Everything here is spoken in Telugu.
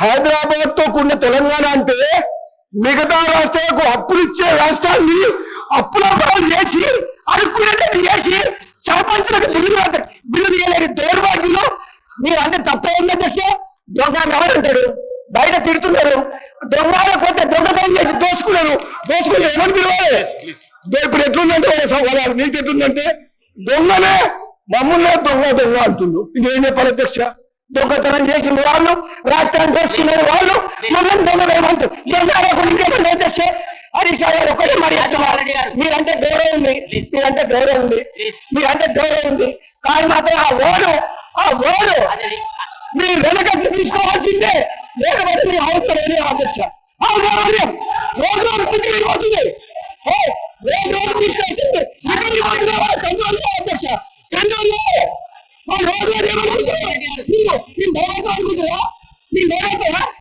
హైదరాబాద్ తో కూడిన తెలంగాణ అంటే మిగతా రాష్ట్రాలకు అప్పులు ఇచ్చే రాష్ట్రాన్ని అప్పుల పాలు చేసి అడుక్కునేటట్టు చేసి సర్పంచులకు బిల్లు తీయలేని దౌర్భాగ్యులు. మీరు అంటే తప్పేంది అధ్యక్ష? దొంగ ఎవరంటాడు? బయట తిడుతున్నారు. దొంగ కొత్త దొంగతనం చేసి దోసుకుంటే ఏమని పిలవాలి? ఇప్పుడు ఎట్లుందంటే వాళ్ళు నీకు ఎట్లుందంటే దొంగనే మమ్మల్నే దొంగ అంటుండ్రు. ఇదేం చెప్పాలి అధ్యక్ష? దొంగతనం చేసిన వాళ్ళు, రాష్ట్రాన్ని దోసుకునే వాళ్ళు మమ్మల్ని దొంగతనం దొంగ అధ్యక్ష. హరీష్ గారు ఒకటే మరి మీరంటే గౌరవం ఉంది, మీరంటే గౌరవం ఉంది. కానీ మాత్రం ఆ ఓడు మీరు వెనక తీసుకోవాల్సింది